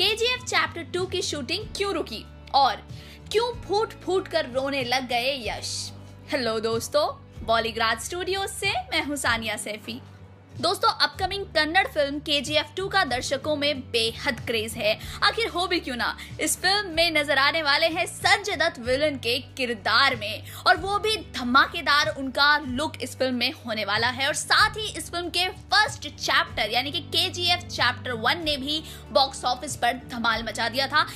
KGF चैप्टर 2 की शूटिंग क्यों रुकी और क्यों फूट फूट कर रोने लग गए यश। हेलो दोस्तों, बॉलीग्राज स्टूडियोज से मैं हूं सानिया सैफी। दोस्तों, अपकमिंग कन्नड़ फिल्म KGF 2 का दर्शकों में बेहद क्रेज है। आखिर हो भी क्यों ना, इस फिल्म में नजर आने वाले हैं संजय दत्त विलन के किरदार में, और वो भी धमाकेदार उनका लुक इस फिल्म में होने वाला है। और साथ ही इस फिल्म के फर्स्ट चैप्टर यानी कि KGF चैप्टर 1 ने भी बॉक्स ऑफिस पर धमाल मचा दिया था।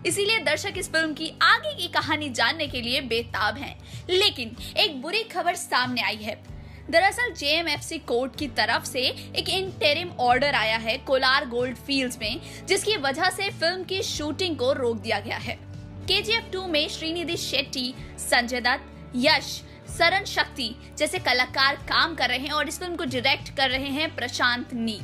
इसीलिए दर्शक इस फिल्म की आगे की कहानी जानने के लिए बेताब हैं। लेकिन एक बुरी खबर सामने आई है। दरअसल JMFC कोर्ट की तरफ से एक इंटरिम ऑर्डर आया है कोलार गोल्ड फील्ड्स में, जिसकी वजह से फिल्म की शूटिंग को रोक दिया गया है। KGF 2 में श्रीनिधि शेट्टी, संजय दत्त, यश, सरन शक्ति जैसे कलाकार काम कर रहे हैं और इस फिल्म को डायरेक्ट कर रहे हैं प्रशांत नील।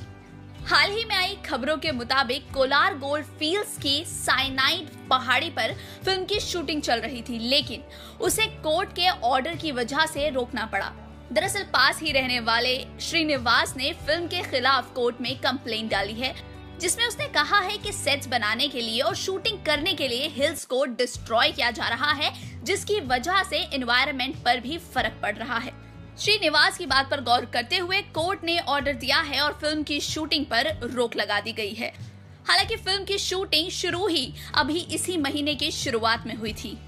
हाल ही में आई खबरों के मुताबिक कोलार गोल्ड फील्ड्स की साइनाइड पहाड़ी पर फिल्म की शूटिंग चल रही थी, लेकिन उसे कोर्ट के ऑर्डर की वजह से रोकना पड़ा। दरअसल पास ही रहने वाले श्रीनिवास ने फिल्म के खिलाफ कोर्ट में कंप्लेंट डाली है, जिसमें उसने कहा है कि सेट्स बनाने के लिए और शूटिंग करने के लिए हिल्स को डिस्ट्रॉय किया जा रहा है, जिसकी वजह से एनवायरनमेंट पर भी फर्क पड़ रहा है। श्रीनिवास की बात पर गौर करते हुए कोर्ट ने ऑर्डर दिया है और फिल्म की शूटिंग पर रोक लगा दी गई है। हालांकि फिल्म की शूटिंग शुरू ही अभी इसी महीने की शुरुआत में हुई थी।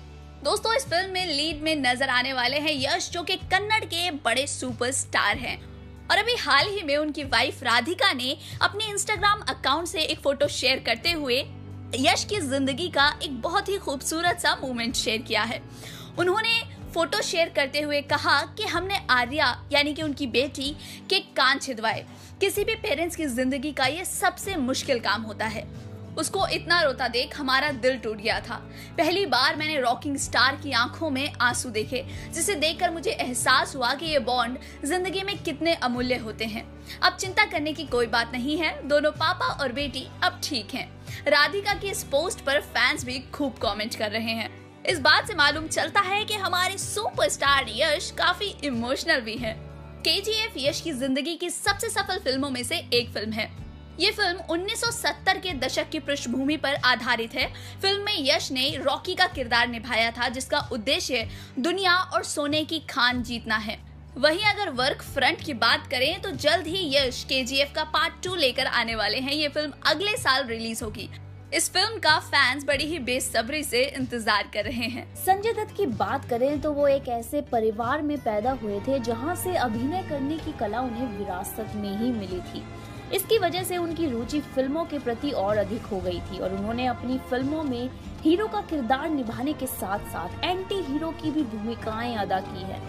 दोस्तों, इस फिल्म में लीड में नजर आने वाले हैं यश, जो कि कन्नड़ के बड़े सुपरस्टार हैं। और अभी हाल ही में उनकी वाइफ राधिका ने अपने इंस्टाग्राम अकाउंट से एक फोटो शेयर करते हुए यश की जिंदगी का एक बहुत ही खूबसूरत सा मोमेंट शेयर किया है। उन्होंने फोटो शेयर करते हुए कहा कि हमने आर्या यानी कि उनकी बेटी के कान छिदवाए। किसी भी पेरेंट्स की जिंदगी का ये सबसे मुश्किल काम होता है। उसको इतना रोता देख हमारा दिल टूट गया था। पहली बार मैंने रॉकिंग स्टार की आंखों में आंसू देखे, जिसे देखकर मुझे एहसास हुआ कि ये बॉन्ड जिंदगी में कितने अमूल्य होते हैं। अब चिंता करने की कोई बात नहीं है, दोनों पापा और बेटी अब ठीक हैं। राधिका की इस पोस्ट पर फैंस भी खूब कमेंट कर रहे हैं। इस बात से मालूम चलता है कि हमारे सुपरस्टार यश काफी इमोशनल भी हैं। KGF यश की जिंदगी की सबसे सफल फिल्मों में से एक फिल्म है। ये फिल्म 1970 के दशक की पृष्ठभूमि पर आधारित है। फिल्म में यश ने रॉकी का किरदार निभाया था, जिसका उद्देश्य दुनिया और सोने की खान जीतना है। वहीं अगर वर्क फ्रंट की बात करें तो जल्द ही यश KGF का पार्ट 2 लेकर आने वाले हैं। ये फिल्म अगले साल रिलीज होगी। इस फिल्म का फैंस बड़ी ही बेसब्री से इंतजार कर रहे हैं। संजय दत्त की बात करें तो वो एक ऐसे परिवार में पैदा हुए थे जहां से अभिनय करने की कला उन्हें विरासत में ही मिली थी। इसकी वजह से उनकी रुचि फिल्मों के प्रति और अधिक हो गई थी और उन्होंने अपनी फिल्मों में हीरो का किरदार निभाने के साथ साथ एंटी हीरो की भी भूमिकाएं अदा की है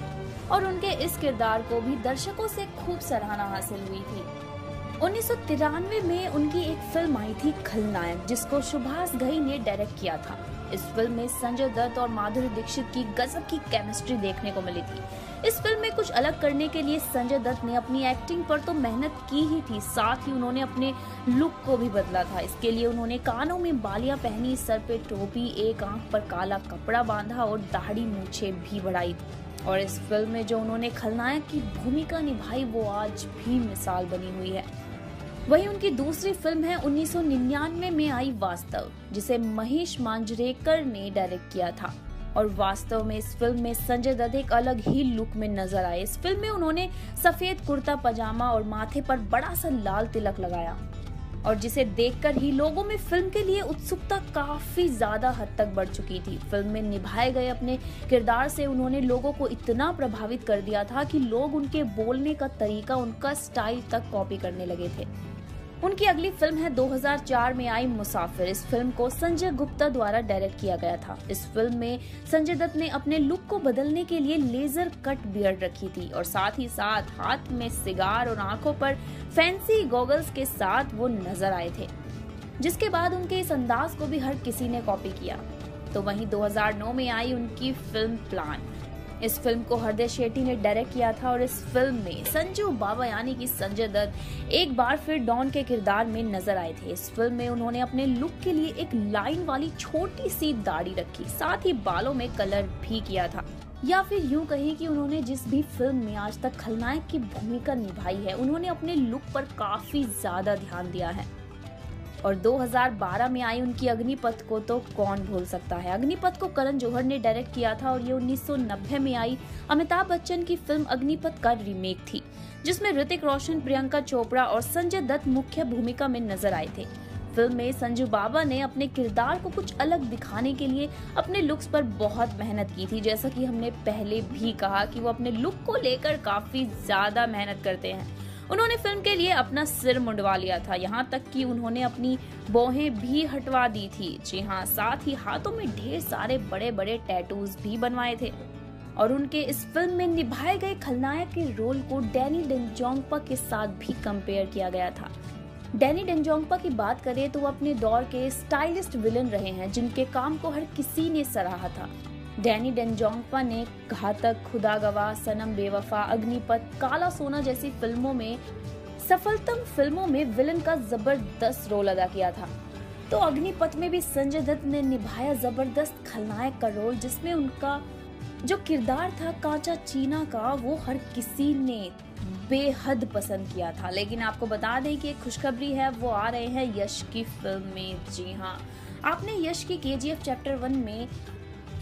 और उनके इस किरदार को भी दर्शकों से खूब सराहना हासिल हुई थी। 1993 में उनकी एक फिल्म आई थी खलनायक, जिसको सुभाष घई ने डायरेक्ट किया था। इस फिल्म में संजय दत्त और माधुरी दीक्षित की गजब की केमिस्ट्री देखने को मिली थी। इस फिल्म में कुछ अलग करने के लिए संजय दत्त ने अपनी एक्टिंग पर तो मेहनत की ही थी, साथ ही उन्होंने अपने लुक को भी बदला था। इसके लिए उन्होंने कानों में बालियां पहनी, सर पे टोपी, एक आंख पर काला कपड़ा बांधा और दाढ़ी मूछें भी बढ़ाई थी। और इस फिल्म में जो उन्होंने खलनायक की भूमिका निभाई वो आज भी मिसाल बनी हुई है। वहीं उनकी दूसरी फिल्म है 1999 में आई वास्तव, जिसे महेश मांजरेकर ने डायरेक्ट किया था। और वास्तव में इस फिल्म में संजय दत्त एक अलग ही लुक में नजर आए। इस फिल्म में उन्होंने सफेद कुर्ता पजामा और माथे पर बड़ा सा लाल तिलक लगाया और जिसे देखकर ही लोगों में फिल्म के लिए उत्सुकता काफी ज्यादा हद तक बढ़ चुकी थी। फिल्म में निभाए गए अपने किरदार से उन्होंने लोगों को इतना प्रभावित कर दिया था कि लोग उनके बोलने का तरीका, उनका स्टाइल तक कॉपी करने लगे थे। उनकी अगली फिल्म है 2004 में आई मुसाफिर। इस फिल्म को संजय गुप्ता द्वारा डायरेक्ट किया गया था। इस फिल्म में संजय दत्त ने अपने लुक को बदलने के लिए लेजर कट बियर्ड रखी थी और साथ ही साथ हाथ में सिगार और आंखों पर फैंसी गॉगल्स के साथ वो नजर आए थे, जिसके बाद उनके इस अंदाज को भी हर किसी ने कॉपी किया। तो वहीं 2009 में आई उनकी फिल्म प्लान। इस फिल्म को हृदय शेट्टी ने डायरेक्ट किया था और इस फिल्म में संजू बाबा यानी कि संजय दत्त एक बार फिर डॉन के किरदार में नजर आए थे। इस फिल्म में उन्होंने अपने लुक के लिए एक लाइन वाली छोटी सी दाढ़ी रखी, साथ ही बालों में कलर भी किया था। या फिर यूं कहें कि उन्होंने जिस भी फिल्म में आज तक खलनायक की भूमिका निभाई है, उन्होंने अपने लुक पर काफी ज्यादा ध्यान दिया है। और 2012 में आई उनकी अग्निपथ को तो कौन भूल सकता है। अग्निपथ को करण जौहर ने डायरेक्ट किया था और ये 1990 में आई अमिताभ बच्चन की फिल्म अग्निपथ का रीमेक थी, जिसमें ऋतिक रोशन, प्रियंका चोपड़ा और संजय दत्त मुख्य भूमिका में नजर आए थे। फिल्म में संजू बाबा ने अपने किरदार को कुछ अलग दिखाने के लिए अपने लुक्स पर बहुत मेहनत की थी। जैसा कि हमने पहले भी कहा कि वो अपने लुक को लेकर काफी ज्यादा मेहनत करते हैं। उन्होंने फिल्म के लिए अपना सिर मुंडवा लिया था, यहाँ तक कि उन्होंने अपनी भौहें भी हटवा दी थी। जी हाँ, साथ ही हाथों में ढेर सारे बड़े बड़े टैटूज भी बनवाए थे। और उनके इस फिल्म में निभाए गए खलनायक के रोल को डैनी डेंजोंगपा के साथ भी कंपेयर किया गया था। डैनी डेंजोंगपा की बात करें तो वो अपने दौर के स्टाइलिस्ट विलन रहे हैं, जिनके काम को हर किसी ने सराहा था। डैनी डेंजोंगपा ने घातक, खुदा गवाह, सनम बेवफा, अग्निपथ, काला सोना जैसी फिल्मों में, सफलतम फिल्मों में विलन का जबरदस्त रोल अदा किया था। तो अग्निपथ में भी संजय दत्त ने निभाया जबरदस्त खलनायक का रोल, जिसमें उनका जो किरदार था कांचा चीना का, वो हर किसी ने बेहद पसंद किया था। लेकिन आपको बता दें कि एक खुशखबरी है, वो आ रहे हैं यश की फिल्म में। जी हाँ, आपने यश की KGF चैप्टर 1 में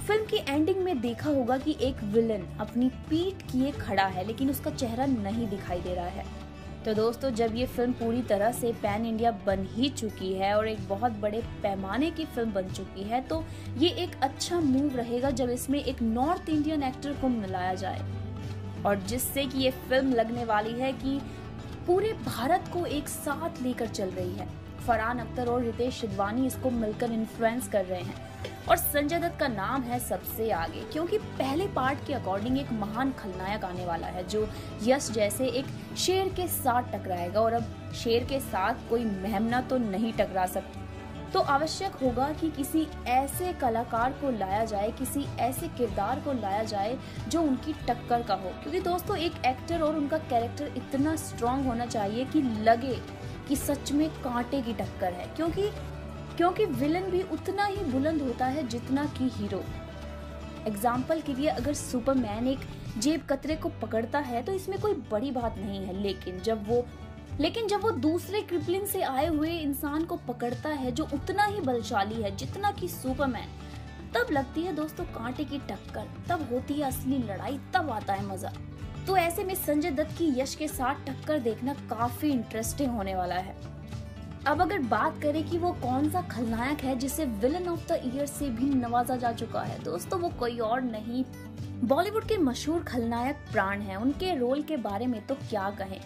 फिल्म की एंडिंग में देखा होगा कि एक विलन अपनी पीठ किए खड़ा है, लेकिन उसका चेहरा नहीं दिखाई दे रहा है। तो दोस्तों, जब ये फिल्म पूरी तरह से पैन इंडिया बन ही चुकी है और एक बहुत बड़े पैमाने की फिल्म बन चुकी है, तो ये एक अच्छा मूव रहेगा जब इसमें एक नॉर्थ इंडियन एक्टर को मिलाया जाए, और जिससे कि ये फिल्म लगने वाली है कि पूरे भारत को एक साथ लेकर चल रही है। फरहान अख्तर और रितेश सिधवानी इसको मिलकर इन्फ्लुएंस कर रहे हैं और संजय दत्त का नाम है सबसे आगे, क्योंकि पहले पार्ट के अकॉर्डिंग एक महान खलनायक आने वाला है जो यश जैसे एक शेर के साथ टकराएगा। और अब शेर के साथ कोई मेमना तो नहीं टकरा सकती, तो आवश्यक होगा कि किसी ऐसे कलाकार को लाया जाए, किसी ऐसे किरदार को लाया जाए जो उनकी टक्कर का हो। क्योंकि दोस्तों, एक एक्टर और उनका कैरेक्टर इतना स्ट्रांग होना चाहिए कि लगे कि सच में कांटे की टक्कर है, क्योंकि विलन भी उतना ही बुलंद होता है जितना कि हीरो। एग्जाम्पल के लिए, अगर सुपरमैन एक जेब कतरे को पकड़ता है तो इसमें कोई बड़ी बात नहीं है, लेकिन जब वो दूसरे क्रिप्लिन से आए हुए इंसान को पकड़ता है जो उतना ही बलशाली है जितना कि सुपरमैन, तब लगती है दोस्तों कांटे की टक्कर, तब होती है असली लड़ाई, तब आता है मजा। तो ऐसे में संजय दत्त की यश के साथ टक्कर देखना काफी इंटरेस्टिंग होने वाला है। अब अगर बात करें कि वो कौन सा खलनायक है जिसे विलन ऑफ द ईयर से भी नवाजा जा चुका है, दोस्तों वो कोई और नहीं, बॉलीवुड के मशहूर खलनायक प्राण हैं। उनके रोल के बारे में तो क्या कहें,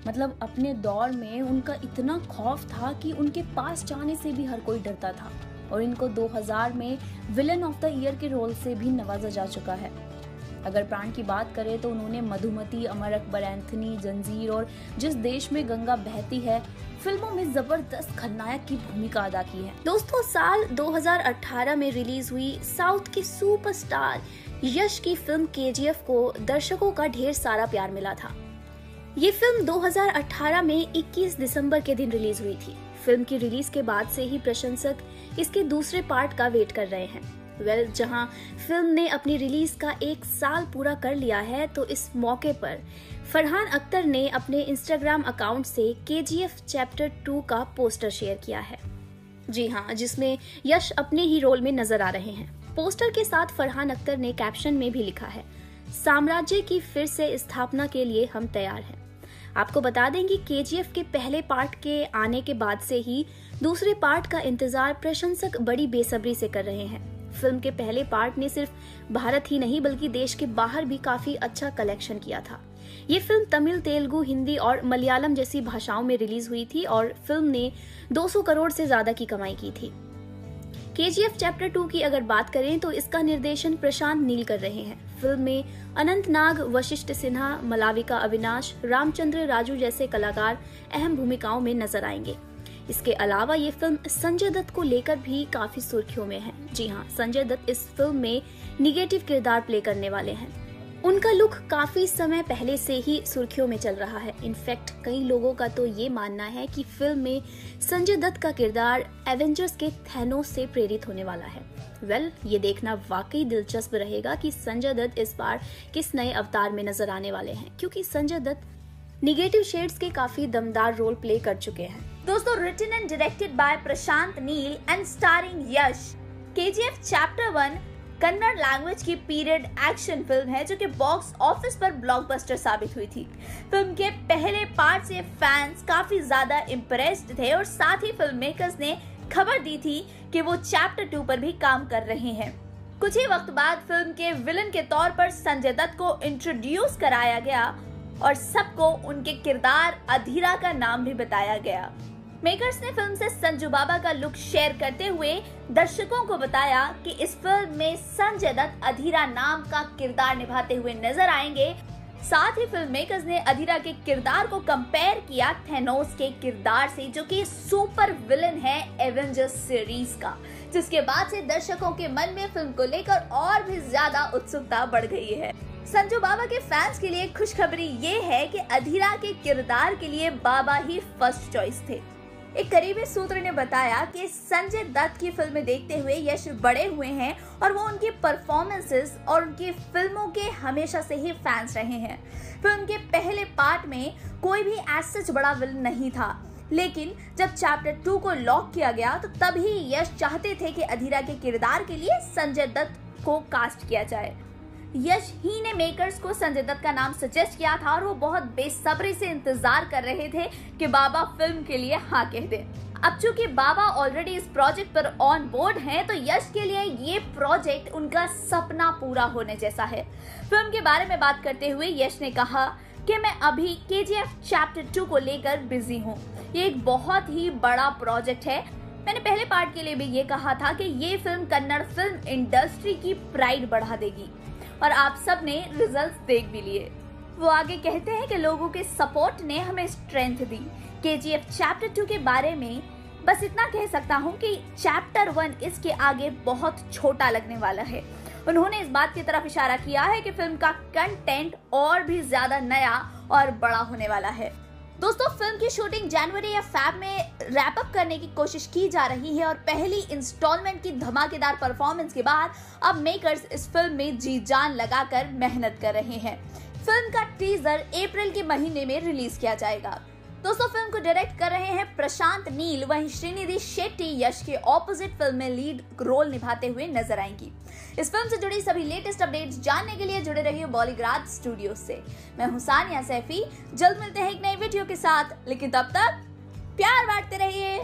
मतलब अपने दौर में उनका इतना खौफ था कि उनके पास जाने से भी हर कोई डरता था, और इनको 2000 में विलन ऑफ द ईयर के रोल से भी नवाजा जा चुका है। अगर प्राण की बात करें तो उन्होंने मधुमती, अमर अकबर एंथनी, जंजीर और जिस देश में गंगा बहती है फिल्मों में जबरदस्त खलनायक की भूमिका अदा की है। दोस्तों, साल 2018 में रिलीज हुई साउथ के सुपरस्टार यश की फिल्म केजीएफ को दर्शकों का ढेर सारा प्यार मिला था। ये फिल्म 2018 में 21 दिसंबर के दिन रिलीज हुई थी। फिल्म की रिलीज के बाद से ही प्रशंसक इसके दूसरे पार्ट का वेट कर रहे हैं। जहां फिल्म ने अपनी रिलीज का 1 साल पूरा कर लिया है, तो इस मौके पर फरहान अख्तर ने अपने इंस्टाग्राम अकाउंट से केजीएफ चैप्टर 2 का पोस्टर शेयर किया है। जी हाँ, जिसमें यश अपने ही रोल में नजर आ रहे हैं। पोस्टर के साथ फरहान अख्तर ने कैप्शन में भी लिखा है, साम्राज्य की फिर से स्थापना के लिए हम तैयार हैं। आपको बता दें कि केजीएफ के पहले पार्ट के आने के बाद से ही दूसरे पार्ट का इंतजार प्रशंसक बड़ी बेसब्री से कर रहे हैं। फिल्म के पहले पार्ट ने सिर्फ भारत ही नहीं बल्कि देश के बाहर भी काफी अच्छा कलेक्शन किया था। ये फिल्म तमिल, तेलुगु, हिंदी और मलयालम जैसी भाषाओं में रिलीज हुई थी और फिल्म ने 200 करोड़ से ज्यादा की कमाई की थी। केजीएफ चैप्टर 2 की अगर बात करें तो इसका निर्देशन प्रशांत नील कर रहे हैं। फिल्म में अनंत नाग, वशिष्ठ सिन्हा, मलाविका अविनाश, रामचंद्र राजू जैसे कलाकार अहम भूमिकाओं में नजर आएंगे। इसके अलावा ये फिल्म संजय दत्त को लेकर भी काफी सुर्खियों में है। जी हाँ, संजय दत्त इस फिल्म में निगेटिव किरदार प्ले करने वाले हैं। उनका लुक काफी समय पहले से ही सुर्खियों में चल रहा है। इनफैक्ट कई लोगों का तो ये मानना है कि फिल्म में संजय दत्त का किरदार एवेंजर्स के थैनोस से प्रेरित होने वाला है। ये देखना वाकई दिलचस्प रहेगा कि संजय दत्त इस बार किस नए अवतार में नजर आने वाले हैं, क्योंकि संजय दत्त निगेटिव शेड्स के काफी दमदार रोल प्ले कर चुके हैं। दोस्तों, written and directed by Prashanth Neel and starring Yash, KGF chapter 1 Kannada language की पीरियड एक्शन फिल्म है जो कि बॉक्स ऑफिस पर ब्लॉकबस्टर साबित हुई थी। फिल्म के पहले पार्ट से फैंस काफी ज्यादा इम्प्रेस्ड थे और साथ ही फिल्म मेकर्स ने खबर दी थी कि वो चैप्टर 2 पर भी काम कर रहे हैं। कुछ ही वक्त बाद फिल्म के विलन के तौर पर संजय दत्त को इंट्रोड्यूस कराया गया और सबको उनके किरदार अधीरा का नाम भी बताया गया। मेकर्स ने फिल्म से संजू बाबा का लुक शेयर करते हुए दर्शकों को बताया कि इस फिल्म में संजय दत्त अधीरा नाम का किरदार निभाते हुए नजर आएंगे। साथ ही फिल्म मेकर्स ने अधीरा के किरदार को कंपेयर किया थैनोस के किरदार से, जो कि सुपर विलन है एवेंजर्स सीरीज का, जिसके बाद से दर्शकों के मन में फिल्म को लेकर और भी ज्यादा उत्सुकता बढ़ गई है। संजू बाबा के फैंस के लिए खुशखबरी ये है कि अधीरा के किरदार के लिए बाबा ही फर्स्ट चॉइस थे। एक करीबी सूत्र ने बताया कि संजय दत्त की फिल्में देखते हुए यश बड़े हुए हैं और वो उनकी परफॉर्मेंसेस और उनकी फिल्मों के हमेशा से ही फैंस रहे हैं। फिल्म के पहले पार्ट में कोई भी ऐसा बड़ा विलन नहीं था, लेकिन जब चैप्टर 2 को लॉक किया गया तो तभी यश चाहते थे कि अधीरा के किरदार के लिए संजय दत्त को कास्ट किया जाए। यश ही ने मेकर्स को संजय दत्त का नाम सजेस्ट किया था और वो बहुत बेसब्री से इंतजार कर रहे थे कि बाबा फिल्म के लिए हाँ कह दे। अब चूंकि बाबा ऑलरेडी इस प्रोजेक्ट पर ऑन बोर्ड हैं, तो यश के लिए ये प्रोजेक्ट उनका सपना पूरा होने जैसा है। फिल्म के बारे में बात करते हुए यश ने कहा कि मैं अभी केजीएफ चैप्टर 2 को लेकर बिजी हूँ। ये एक बहुत ही बड़ा प्रोजेक्ट है। मैंने पहले पार्ट के लिए भी ये कहा था कि ये फिल्म कन्नड़ फिल्म इंडस्ट्री की प्राइड बढ़ा देगी और आप सब ने रिजल्ट्स देख भी लिए। वो आगे कहते हैं कि लोगों के सपोर्ट ने हमें स्ट्रेंथ दी। केजीएफ चैप्टर 2 के बारे में बस इतना कह सकता हूँ कि चैप्टर 1 इसके आगे बहुत छोटा लगने वाला है। उन्होंने इस बात की तरफ इशारा किया है कि फिल्म का कंटेंट और भी ज्यादा नया और बड़ा होने वाला है। दोस्तों, फिल्म की शूटिंग जनवरी या फेब में रैप अप करने की कोशिश की जा रही है और पहली इंस्टॉलमेंट की धमाकेदार परफॉर्मेंस के बाद अब मेकर्स इस फिल्म में जी जान लगाकर मेहनत कर रहे हैं। फिल्म का टीजर अप्रैल के महीने में रिलीज किया जाएगा। दोस्तों, फिल्म को डायरेक्ट कर रहे हैं प्रशांत नील, वहीं श्रीनिधि शेट्टी यश के ऑपोजिट फिल्म में लीड रोल निभाते हुए नजर आएंगी। इस फिल्म से जुड़ी सभी लेटेस्ट अपडेट्स जानने के लिए जुड़े रहिए बॉलीग्राज स्टूडियो से। मैं हूं सानिया सैफी। जल्द मिलते हैं एक नई वीडियो के साथ, लेकिन तब तक प्यार बांटते रहिए।